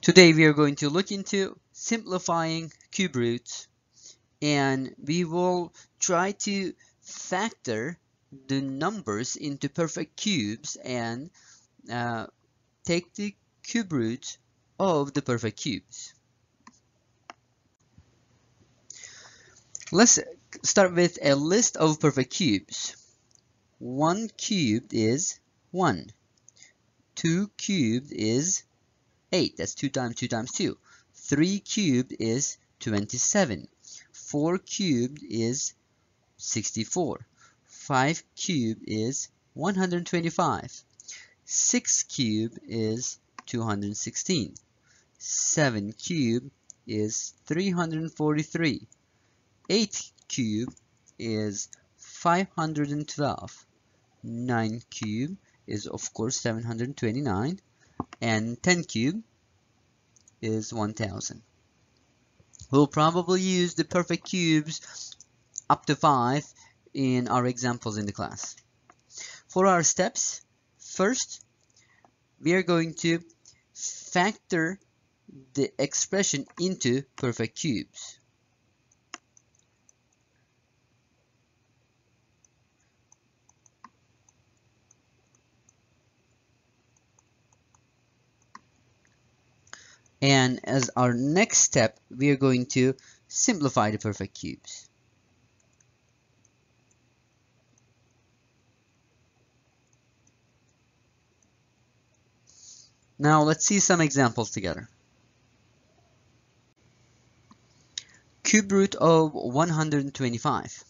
Today we are going to look into simplifying cube roots, and we will try to factor the numbers into perfect cubes and take the cube root of the perfect cubes. Let's start with a list of perfect cubes. 1 cubed is 1. 2 cubed is 8. That's 2 times 2 times 2. 3 cubed is 27. 4 cubed is 64. 5 cubed is 125. 6 cubed is 216. 7 cubed is 343. 8 cubed is 512. 9 cubed is of course 729. And 10 cubed is 1000. We'll probably use the perfect cubes up to 5 in our examples in the class. For our steps, first we are going to factor the expression into perfect cubes. And as our next step, we are going to simplify the perfect cubes. Now let's see some examples together. Cube root of 125.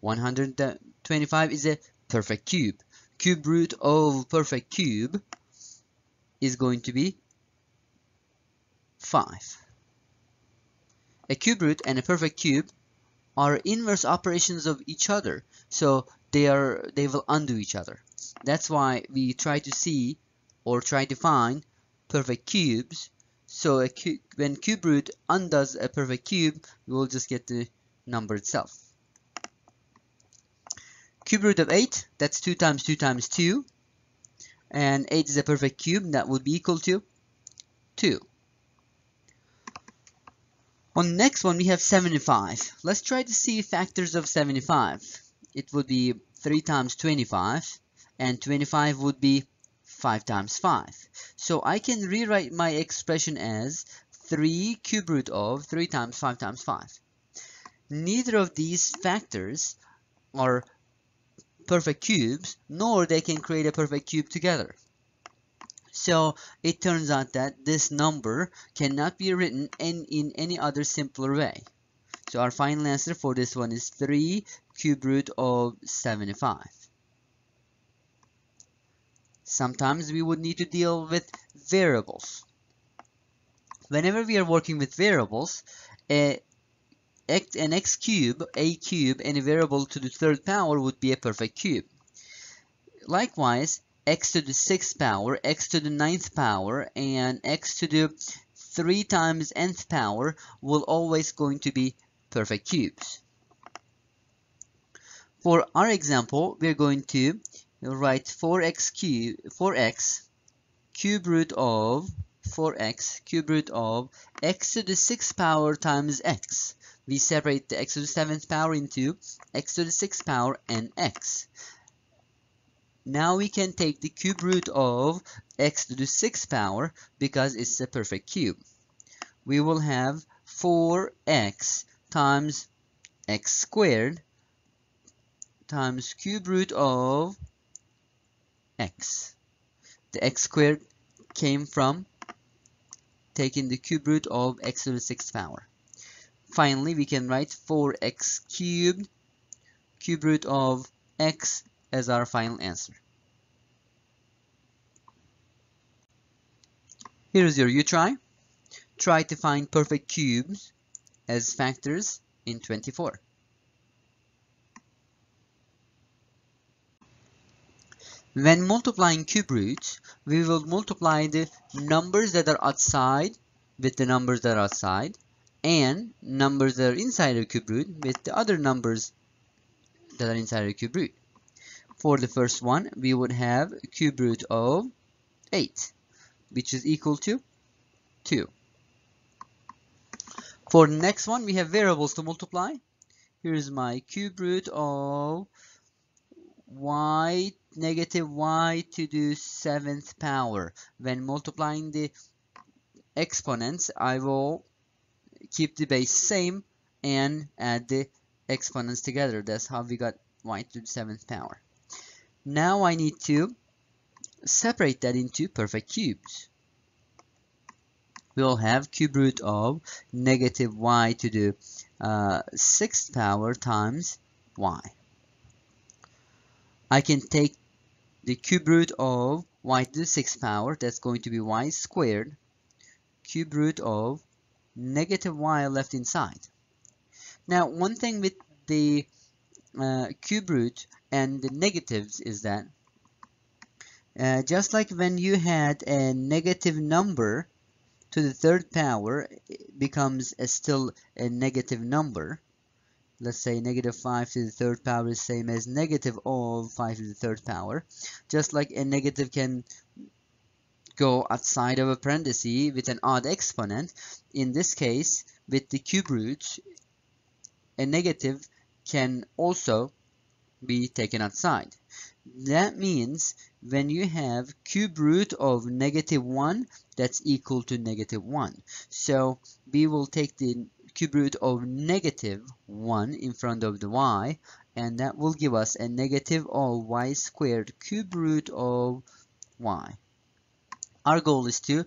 125 is a perfect cube. Cube root of perfect cube is going to be 5. A cube root and a perfect cube are inverse operations of each other, so they will undo each other. That's why we try to see or try to find perfect cubes. So when cube root undoes a perfect cube, we will just get the number itself. Cube root of 8, that's 2 times 2 times 2, and 8 is a perfect cube, that would be equal to 2. On the next one, we have 75. Let's try to see factors of 75. It would be 3 times 25, and 25 would be 5 times 5. So I can rewrite my expression as 3 cube root of 3 times 5 times 5. Neither of these factors are perfect cubes, nor they can create a perfect cube together. So it turns out that this number cannot be written in any other simpler way. So our final answer for this one is 3 cube root of 75. Sometimes we would need to deal with variables. Whenever we are working with variables, an x cube, a cube, and a variable to the third power would be a perfect cube. Likewise, x to the 6th power, x to the 9th power, and x to the 3 times nth power will always going to be perfect cubes. For our example, we're going to write 4x cube root of 4x cube root of x to the 6th power times x. We separate the x to the 7th power into x to the 6th power and x. Now we can take the cube root of x to the 6th power because it's a perfect cube. We will have 4x times x squared times cube root of x. The x squared came from taking the cube root of x to the 6th power. Finally, we can write 4x cubed cube root of x as our final answer. Here's your U-try. Try to find perfect cubes as factors in 24. When multiplying cube roots, we will multiply the numbers that are outside with the numbers that are outside, and numbers that are inside the cube root with the other numbers that are inside the cube root. For the first one, we would have cube root of 8, which is equal to 2. For the next one, we have variables to multiply. Here's my cube root of y negative y to the 7th power. When multiplying the exponents, I will keep the base same and add the exponents together. That's how we got y to the 7th power. Now I need to separate that into perfect cubes. We'll have cube root of negative y to the 6th power times y. I can take the cube root of y to the 6th power, that's going to be y squared, cube root of negative y left inside. Now, one thing with the cube root and the negatives is that just like when you had a negative number to the 3rd power, it becomes still a negative number. Let's say negative 5 to the 3rd power is same as negative of 5 to the 3rd power. Just like a negative can go outside of a parenthesis with an odd exponent, in this case, with the cube root, a negative can also be taken outside. That means when you have cube root of negative 1, that's equal to negative 1. So we will take the cube root of negative 1 in front of the y, and that will give us a negative of y squared cube root of y. Our goal is to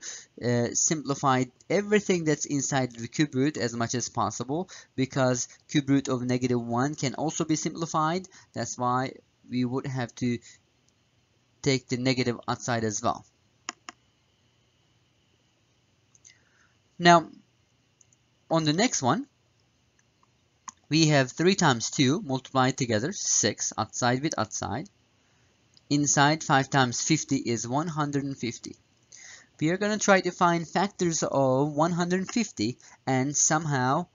simplify everything that's inside the cube root as much as possible, because cube root of negative 1 can also be simplified. That's why we would have to take the negative outside as well. Now, on the next one, we have 3 times 2 multiplied together, 6, outside with outside. Inside, 5 times 50 is 150. We are going to try to find factors of 150, and somehow,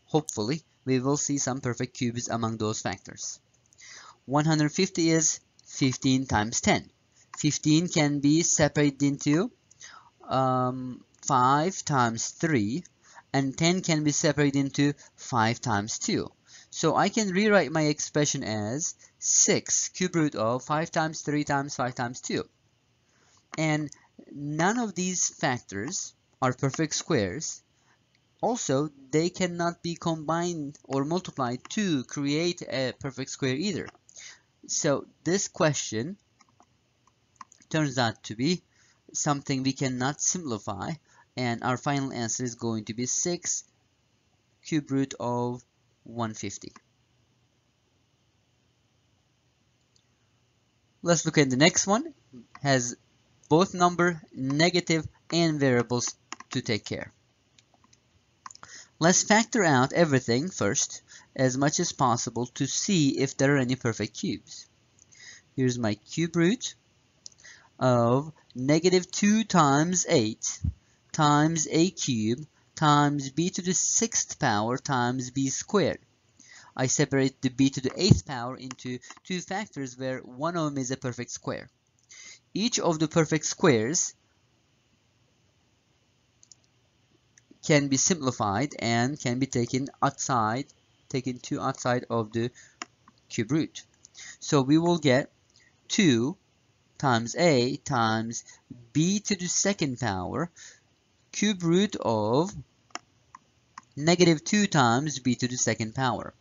hopefully, we will see some perfect cubes among those factors. 150 is 15 times 10. 15 can be separated into 5 times 3, and 10 can be separated into 5 times 2. So I can rewrite my expression as 6 cube root of 5 times 3 times 5 times 2. And none of these factors are perfect squares. Also, they cannot be combined or multiplied to create a perfect square either. So this question turns out to be something we cannot simplify, and our final answer is going to be 6 cube root of 150. Let's look at the next one. Has both number, negative, and variables to take care. Let's factor out everything first as much as possible to see if there are any perfect cubes. Here's my cube root of negative 2 times 8 times a cube times b to the 6th power times b squared. I separate the b to the 8th power into 2 factors where one of them is a perfect square. Each of the perfect squares can be simplified and can be taken outside of the cube root. So we will get 2 times a times b to the 2nd power cube root of negative 2 times b to the 2nd power.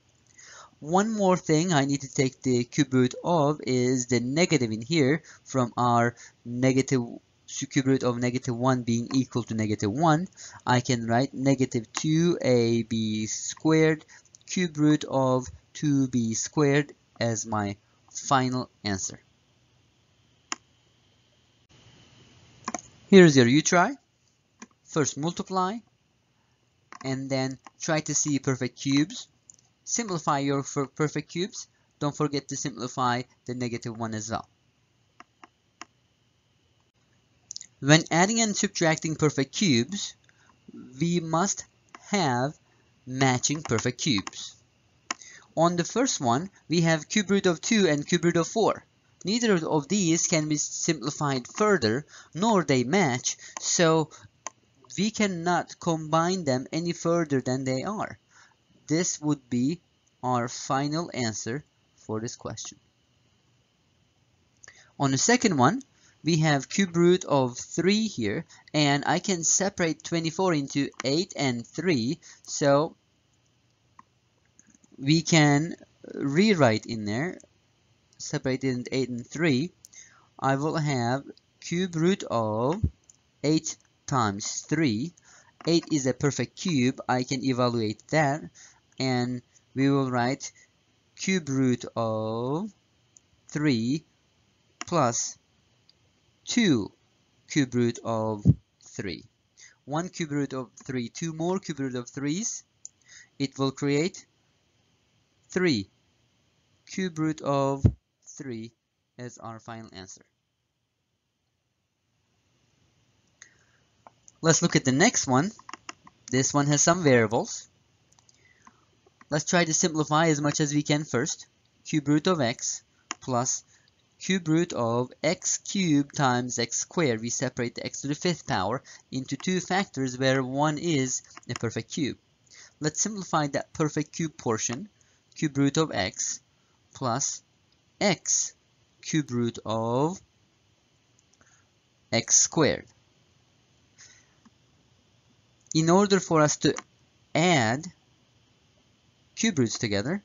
One more thing I need to take the cube root of is the negative in here, from our negative cube root of negative 1 being equal to negative 1. I can write negative 2ab squared cube root of 2b squared as my final answer. Here's your U-try. First multiply, and then try to see perfect cubes. Simplify your perfect cubes. Don't forget to simplify the negative one as well. When adding and subtracting perfect cubes, we must have matching perfect cubes. On the first one, we have cube root of 2 and cube root of 4. Neither of these can be simplified further, nor they match, so we cannot combine them any further than they are. This would be our final answer for this question. On the second one, we have cube root of 3 here, and I can separate 24 into 8 and 3, so we can rewrite in there, separate it into 8 and 3. I will have cube root of 8 times 3. 8 is a perfect cube. I can evaluate that, and we will write cube root of 3 plus 2 cube root of 3. 1 cube root of 3, 2 more cube root of 3's. It will create 3 cube root of 3 as our final answer. Let's look at the next one. This one has some variables. Let's try to simplify as much as we can first. Cube root of x plus cube root of x cubed times x squared. We separate the x to the 5th power into two factors where one is a perfect cube. Let's simplify that perfect cube portion. Cube root of x plus x cube root of x squared. In order for us to add cube roots together,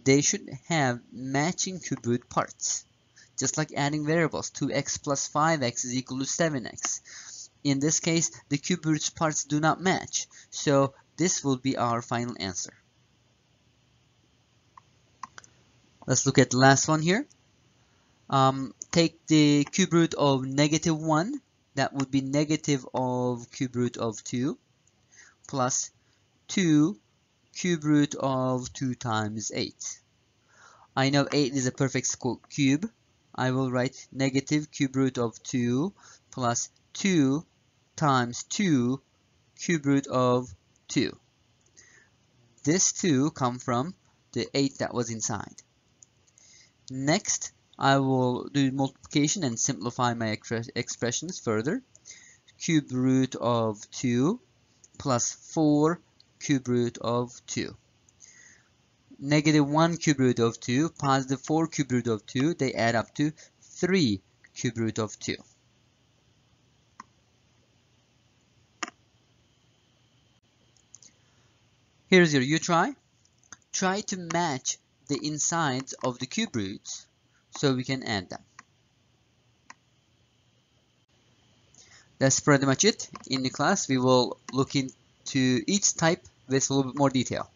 they should have matching cube root parts. Just like adding variables, 2x plus 5x is equal to 7x. In this case, the cube roots parts do not match, so this will be our final answer. Let's look at the last one here. Take the cube root of -1, that would be negative of cube root of 2, plus 2 cube root of 2 times 8. I know 8 is a perfect cube. I will write negative cube root of 2 plus 2 times 2 cube root of 2. This 2 comes from the 8 that was inside. Next, I will do multiplication and simplify my expressions further. Cube root of 2 plus 4 cube root of 2. -1 cube root of 2, positive 4 cube root of 2, they add up to 3 cube root of 2. Here's your U-try. Try to match the insides of the cube roots so we can add them. That's pretty much it. In the class, we will look into each type with a little bit more detail.